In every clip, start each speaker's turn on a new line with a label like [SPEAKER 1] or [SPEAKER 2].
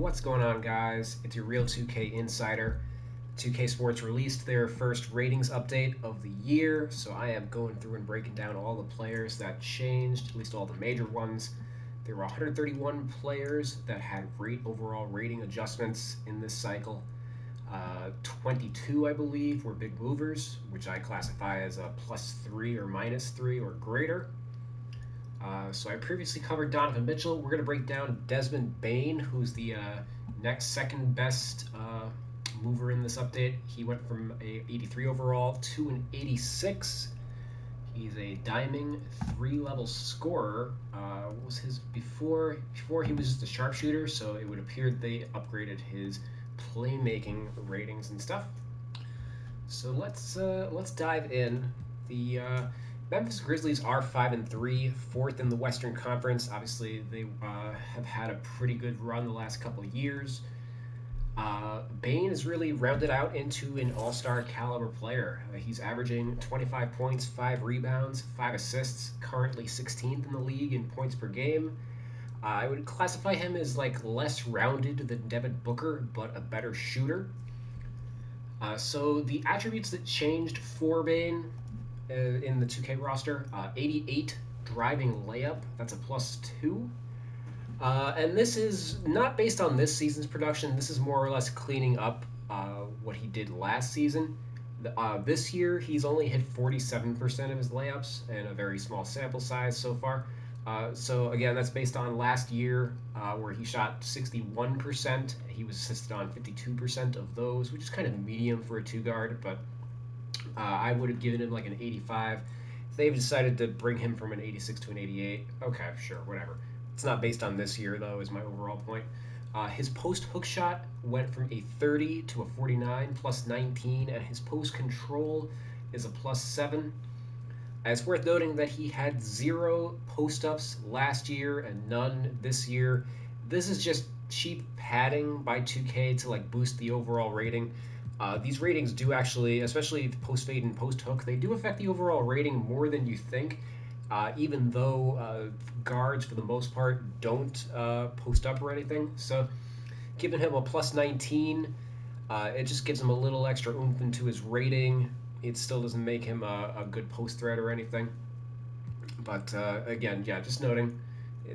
[SPEAKER 1] What's going on, guys? It's your Real 2K Insider. 2K Sports released their first ratings update of the year, so I am going through and breaking down all the players that changed, at least all the major ones. There were 131 players that had overall rating adjustments in this cycle. 22, I believe, were big movers, which I classify as a +3 or -3 or greater. So I previously covered Donovan Mitchell. We're going to break down Desmond Bane, who's the next second best mover in this update. He went from a 83 overall to an 86. He's a diming three-level scorer. What was his before? Before he was just a sharpshooter, so it would appear they upgraded his playmaking ratings and stuff. So let's dive in. The Memphis Grizzlies are 5-3, fourth in the Western Conference. Obviously, they have had a pretty good run the last couple of years. Bane is really rounded out into an all-star caliber player. He's averaging 25 points, 5 rebounds, 5 assists, currently 16th in the league in points per game. I would classify him as like less rounded than Devin Booker, but a better shooter. So the attributes that changed for Bane in the 2K roster, 88 driving layup, that's a +2. And this is not based on this season's production. This is more or less cleaning up what he did last season. This year, he's only hit 47% of his layups and a very small sample size so far. So again, that's based on last year where he shot 61%. He was assisted on 52% of those, which is kind of medium for a two guard, but I would have given him like an 85. They've decided to bring him from an 86 to an 88. Okay, sure, whatever. It's not based on this year, though, is my overall point. His post hook shot went from a 30 to a 49, +19, and his post control is a +7. It's worth noting that he had 0 post ups last year and none this year. This is just cheap padding by 2K to like boost the overall rating. These ratings do actually, especially post fade and post hook, they do affect the overall rating more than you think. Even though guards, for the most part, don't post up or anything. So, giving him a +19, it just gives him a little extra oomph into his rating. It still doesn't make him a good post threat or anything. But again, yeah, just noting,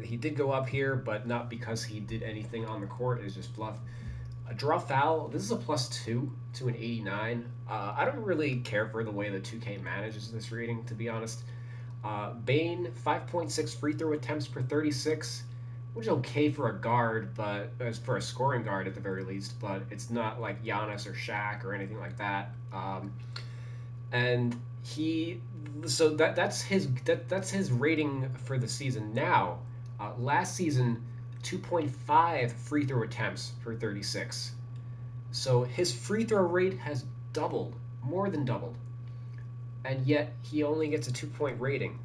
[SPEAKER 1] he did go up here, but not because he did anything on the court. It's just fluff. A draw foul, this is a +2 to an 89. I don't really care for the way the 2K manages this rating, to be honest. Bane, 5.6 free throw attempts per 36, which is okay for a guard, but as for a scoring guard at the very least, but it's not like Giannis or Shaq or anything like that. And he, so that's his rating for the season now. Last season, 2.5 free throw attempts per 36. So his free throw rate has doubled, more than doubled, and yet he only gets a 2 point rating,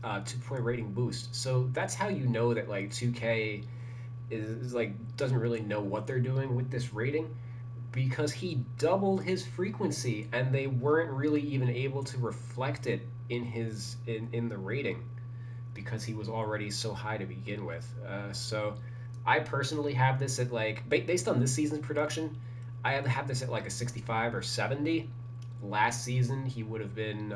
[SPEAKER 1] 2 point rating boost. So that's how you know that like 2K is like doesn't really know what they're doing with this rating, because he doubled his frequency and they weren't really even able to reflect it in in the rating because he was already so high to begin with. So I personally have this at like based on this season's production, I have this at like a 65 or 70. Last season he would have been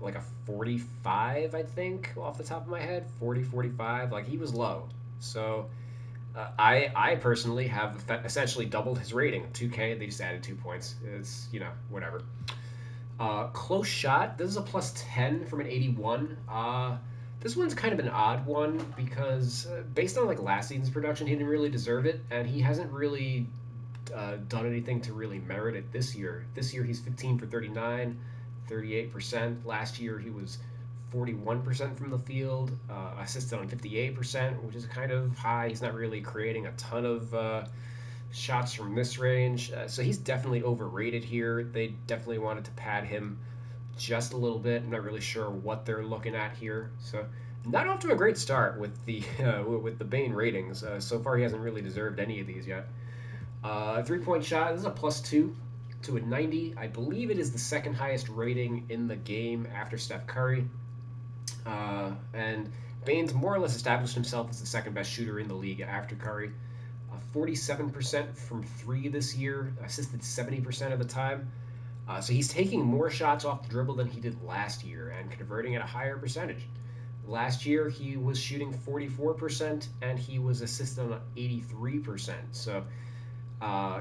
[SPEAKER 1] like a 45, I think, off the top of my head, 40, 45. Like he was low. So I personally have essentially doubled his rating. 2K, they just added 2 points. It's, whatever. Close shot, this is a +10 from an 81. This one's kind of an odd one because based on like last season's production, he didn't really deserve it, and he hasn't really done anything to really merit it this year. This year he's 15 for 39, 38%. Last year he was 41% from the field, assisted on 58%, which is kind of high. He's not really creating a ton of shots from this range. So he's definitely overrated here. They definitely wanted to pad him just a little bit. I'm not really sure what they're looking at here. So not off to a great start with the Bane ratings. So far he hasn't really deserved any of these yet. 3 point shot, this is a +2 to a 90. I believe it is the second highest rating in the game after Steph Curry. And Bane's more or less established himself as the second best shooter in the league after Curry. 47% from three this year, assisted 70% of the time. So he's taking more shots off the dribble than he did last year and converting at a higher percentage. Last year he was shooting 44% and he was assisted on 83%. So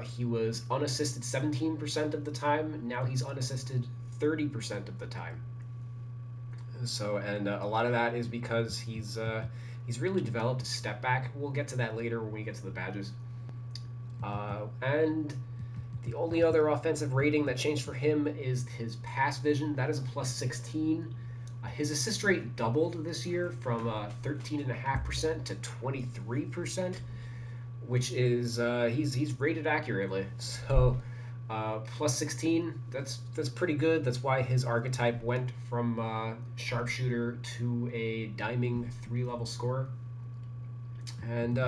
[SPEAKER 1] he was unassisted 17% of the time. Now he's unassisted 30% of the time. So, and a lot of that is because he's really developed a step back. We'll get to that later when we get to the badges. And the only other offensive rating that changed for him is his pass vision. That is a plus 16. His assist rate doubled this year from 13.5% to 23%, which is he's rated accurately. So plus 16, that's pretty good. That's why his archetype went from sharpshooter to a diming 3-level scorer. And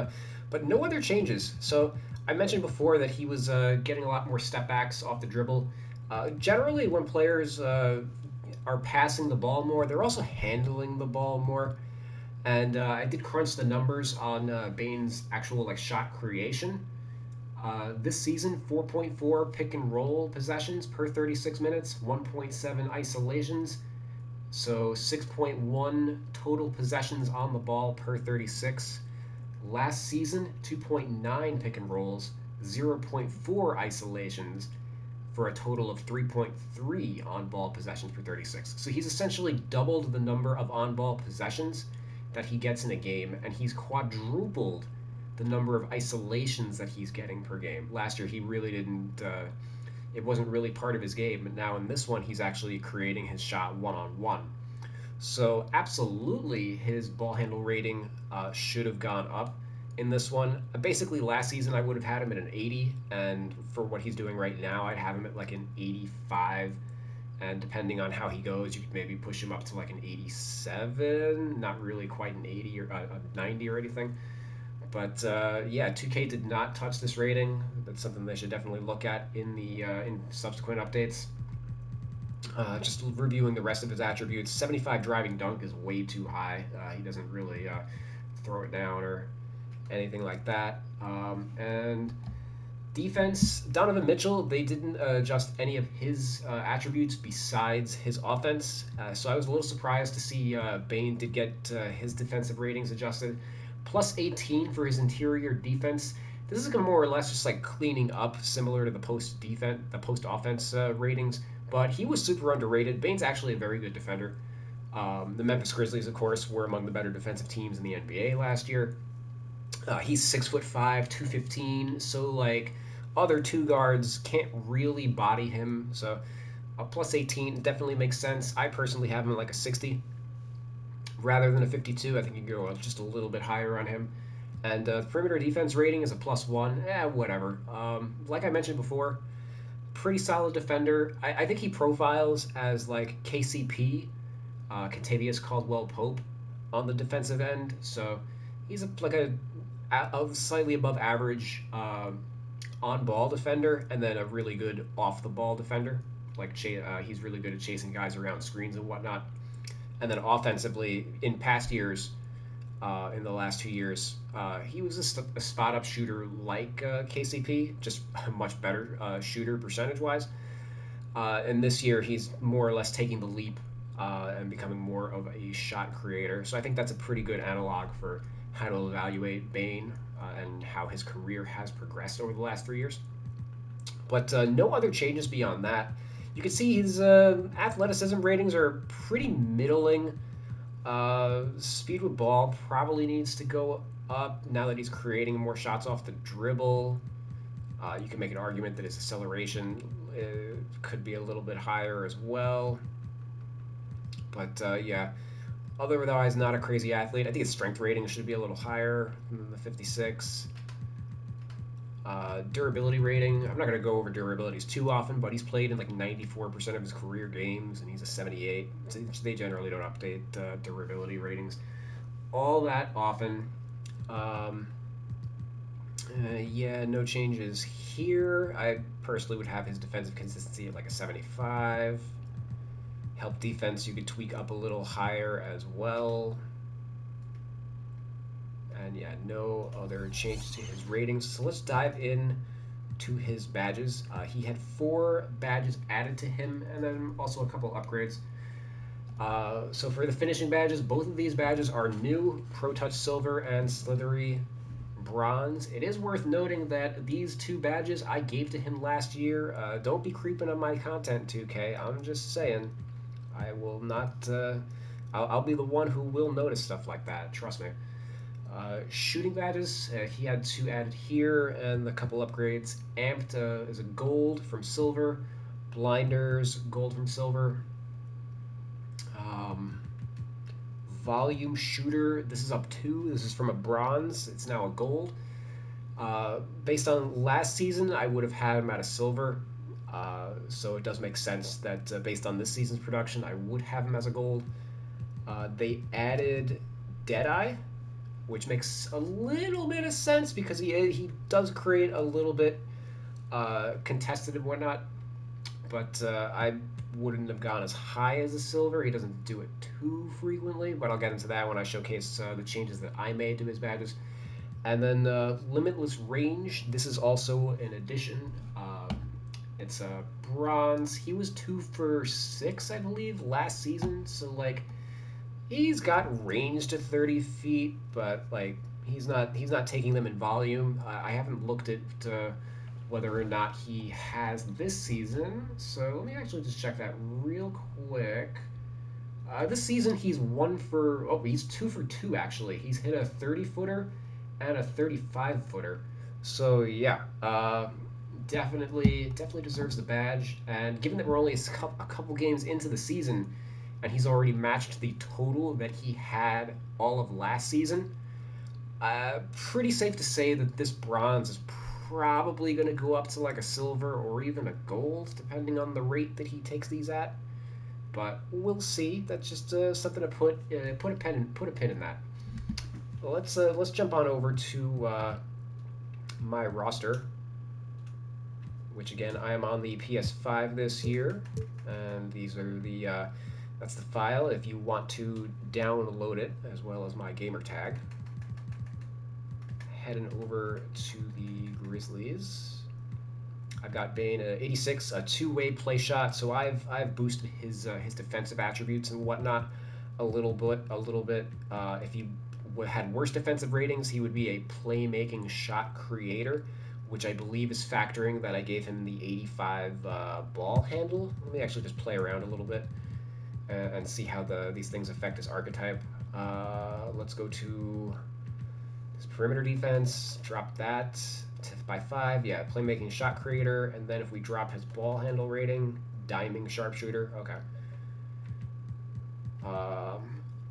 [SPEAKER 1] but no other changes. So I mentioned before that he was getting a lot more step backs off the dribble. Generally, when players are passing the ball more, they're also handling the ball more. And I did crunch the numbers on Bane's actual like shot creation. This season, 4.4 pick and roll possessions per 36 minutes, 1.7 isolations, so 6.1 total possessions on the ball per 36. Last season, 2.9 pick and rolls, 0.4 isolations, for a total of 3.3 on ball possessions per 36. So he's essentially doubled the number of on ball possessions that he gets in a game, and he's quadrupled the number of isolations that he's getting per game. Last year, he really didn't. It wasn't really part of his game, but now in this one, he's actually creating his shot one-on-one. So absolutely, his ball handle rating should have gone up in this one. Basically, last season I would have had him at an 80, and for what he's doing right now, I'd have him at like an 85. And depending on how he goes, you could maybe push him up to like an 87. Not really quite an 80 or a 90 or anything. But yeah, 2K did not touch this rating. That's something they should definitely look at in the in subsequent updates. Just reviewing the rest of his attributes, 75 driving dunk is way too high. He doesn't really throw it down or anything like that. And defense, Donovan Mitchell, they didn't adjust any of his attributes besides his offense. So I was a little surprised to see Bane did get his defensive ratings adjusted. Plus 18 for his interior defense. This is more or less just like cleaning up, similar to the post offense ratings. But he was super underrated. Bane's actually a very good defender. The Memphis Grizzlies, of course, were among the better defensive teams in the NBA last year. He's 6'5", 215. So like other two guards can't really body him. So a plus 18 definitely makes sense. I personally have him at like a 60 rather than a 52. I think you can go just a little bit higher on him. And perimeter defense rating is a plus 1. Whatever. Like I mentioned before, pretty solid defender. I think he profiles as like KCP, Kentavious Caldwell Pope, on the defensive end. So he's like a slightly above average on ball defender, and then a really good off the ball defender. Like he's really good at chasing guys around screens and whatnot. And then offensively, in past years, in the last 2 years, he was a spot up shooter like KCP, just a much better shooter percentage wise. And this year, he's more or less taking the leap and becoming more of a shot creator. So I think that's a pretty good analog for how to evaluate Bane and how his career has progressed over the last 3 years. But no other changes beyond that. You can see his athleticism ratings are pretty middling. Speed with ball probably needs to go up now that he's creating more shots off the dribble. You can make an argument that his acceleration could be a little bit higher as well. But yeah, otherwise not a crazy athlete. I think his strength rating should be a little higher than the 56. Durability rating, I'm not going to go over durabilities too often, but he's played in like 94% of his career games, and he's a 78. So they generally don't update durability ratings all that often. Yeah, no changes here. I personally would have his defensive consistency at like a 75. Help defense, you could tweak up a little higher as well. And yeah, no other changes to his ratings. So let's dive in to his badges. He had 4 badges added to him, and then also a couple upgrades. So for the finishing badges, both of these badges are new: Pro Touch Silver and Slithery Bronze. It is worth noting that these 2 badges I gave to him last year. Don't be creeping on my content, 2K. I'm just saying, I will not. I'll be the one who will notice stuff like that. Trust me. Shooting badges, he had 2 added here, and a couple upgrades. Amped is a gold from silver. Blinders, gold from silver. Um, Volume shooter, this is up 2. This is from a bronze. It's now a gold. Based on last season, I would have had him at a silver. So it does make sense that based on this season's production, I would have him as a gold. They added Deadeye, which makes a little bit of sense because he does create a little bit contested and whatnot. But I wouldn't have gone as high as a silver. He doesn't do it too frequently, but I'll get into that when I showcase the changes that I made to his badges. And then Limitless Range. This is also an addition. It's a bronze. He was 2 for 6, I believe, last season. So like, he's got range to 30 feet, but like he's not taking them in volume. I haven't looked at whether or not he has this season. So let me actually just check that real quick. This season he's he's 2 for 2 actually. He's hit a 30-footer and a 35-footer. So yeah, definitely deserves the badge. And given that we're only a couple games into the season, and he's already matched the total that he had all of last season, pretty safe to say that this bronze is probably going to go up to like a silver or even a gold, depending on the rate that he takes these at. But we'll see. That's just something to put a pin in that. Let's jump on over to my roster, which again I am on the PS5 this year, and these are the that's the file if you want to download it, as well as my gamer tag. Heading over to the Grizzlies. I've got Bane 86, a 2-way play shot, so I've boosted his defensive attributes and whatnot a little bit. If he had worse defensive ratings, he would be a playmaking shot creator, which I believe is factoring that I gave him the 85 ball handle. Let me actually just play around a little bit and see how these things affect his archetype. Let's go to his perimeter defense, drop that by 5. Yeah, playmaking shot creator, and then if we drop his ball handle rating, diming sharpshooter. Okay.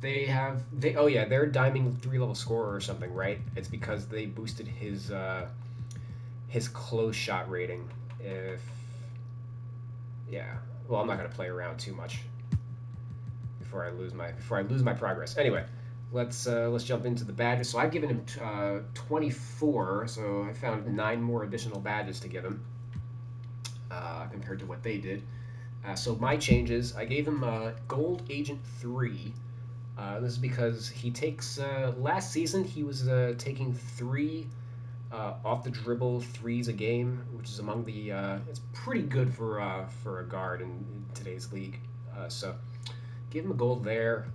[SPEAKER 1] They're diming 3-level scorer or something, right? It's because they boosted his close shot rating. Well, I'm not gonna play around too much before I lose my progress. Anyway, let's jump into the badges. So I've given him 24, so I found 9 more additional badges to give him compared to what they did. So my changes, I gave him Gold Agent 3. This is because he takes last season he was taking 3 off the dribble threes a game, which is among the it's pretty good for a guard in today's league. So give him a gold there.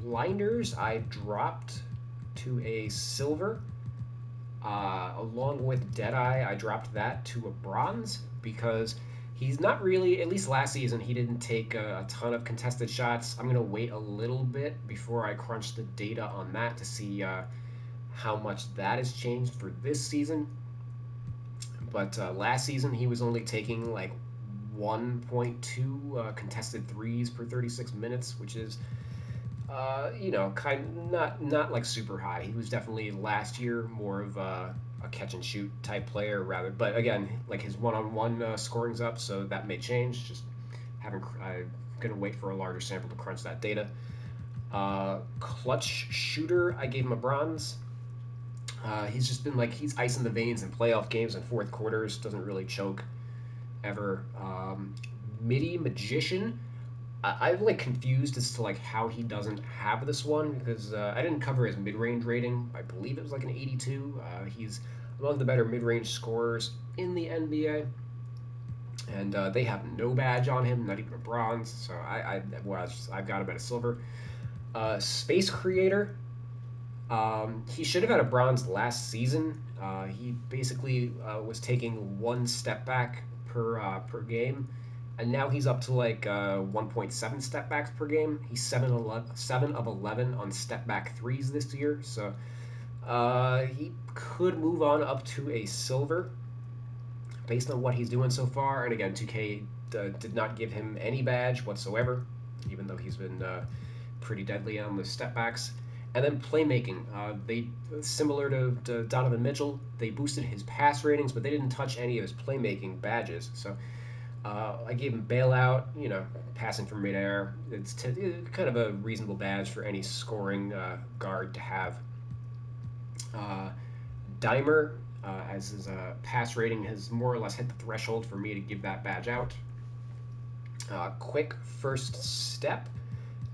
[SPEAKER 1] Blinders I dropped to a silver. Along with Deadeye, I dropped that to a bronze because he's not really, at least last season, he didn't take a ton of contested shots. I'm going to wait a little bit before I crunch the data on that to see how much that has changed for this season. But last season, he was only taking like 1.2 contested threes per 36 minutes, which is kind of not like super high. He was definitely last year more of a catch and shoot type player rather. But again, like his one-on-one scoring's up, so that may change. Just I'm gonna wait for a larger sample to crunch that data. Clutch shooter, I gave him a bronze. He's just been like he's icing the veins in playoff games and fourth quarters. Doesn't really choke ever. MIDI magician. I'm like confused as to like how he doesn't have this one because I didn't cover his mid-range rating. I believe it was like an 82. He's among the better mid-range scorers in the NBA, and they have no badge on him, not even a bronze. So I've got him at a silver. Space Creator. He should have had a bronze last season. He basically was taking one step back per game, and now he's up to like 1.7 step backs per game. He's 7 of 11 on step back threes this year, so he could move on up to a silver based on what he's doing so far. And again, 2K did not give him any badge whatsoever, even though he's been pretty deadly on the step backs. And then playmaking, they similar to Donovan Mitchell, they boosted his pass ratings, but they didn't touch any of his playmaking badges. So I gave him bailout, passing from midair. It's kind of a reasonable badge for any scoring guard to have. Uh, Dimer, as his pass rating has more or less hit the threshold for me to give that badge out. Quick first step,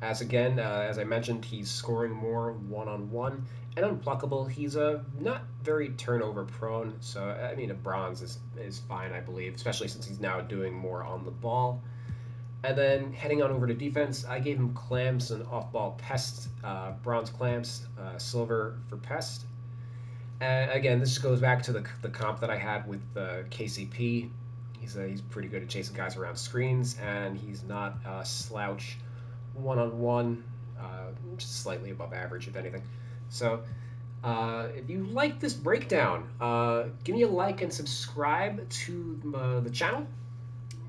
[SPEAKER 1] as again, as I mentioned, he's scoring more one-on-one and unpluckable. He's not very turnover prone, so I mean a bronze is fine, I believe, especially since he's now doing more on the ball. And then heading on over to defense, I gave him clamps and off-ball pest, bronze clamps, silver for pest. And again, this goes back to the comp that I had with KCP. He's pretty good at chasing guys around screens, and he's not a slouch one-on-one, just slightly above average, if anything. So if you like this breakdown, give me a like and subscribe to the channel.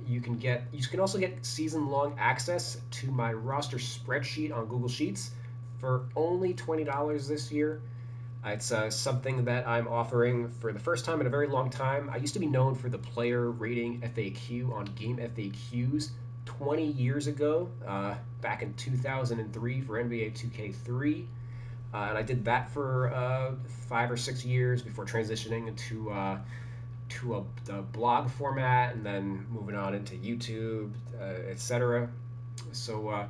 [SPEAKER 1] You can also get season-long access to my roster spreadsheet on Google Sheets for only $20 this year. It's something that I'm offering for the first time in a very long time. I used to be known for the player rating FAQ on Game FAQs 20 years ago, back in 2003 for NBA 2K3. And I did that for 5 or 6 years before transitioning into to a blog format and then moving on into YouTube, etc. So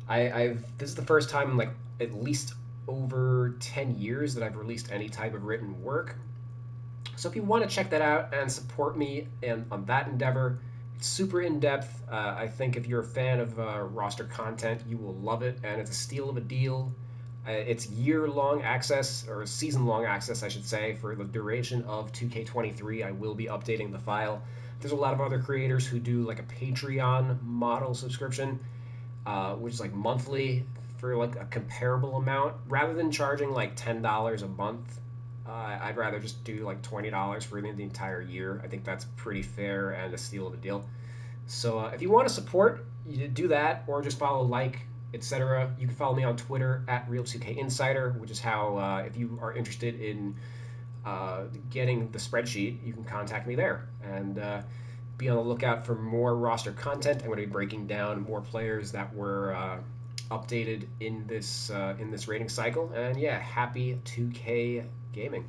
[SPEAKER 1] I've this is the first time in like at least over 10 years that I've released any type of written work. So if you want to check that out and support me on that endeavor, it's super in-depth. I think if you're a fan of roster content, you will love it, and it's a steal of a deal. It's year-long access, or season-long access, I should say, for the duration of 2K23. I will be updating the file. There's a lot of other creators who do like a Patreon model subscription, which is like monthly for like a comparable amount. Rather than charging like $10 a month, I'd rather just do like $20 for the entire year. I think that's pretty fair and a steal of a deal. So if you want to support, you do that, or just follow, etc. You can follow me on Twitter at Real2KInsider, which is how, if you are interested in getting the spreadsheet, you can contact me there. And be on the lookout for more roster content. I'm going to be breaking down more players that were updated in this rating cycle. And yeah, happy 2K gaming.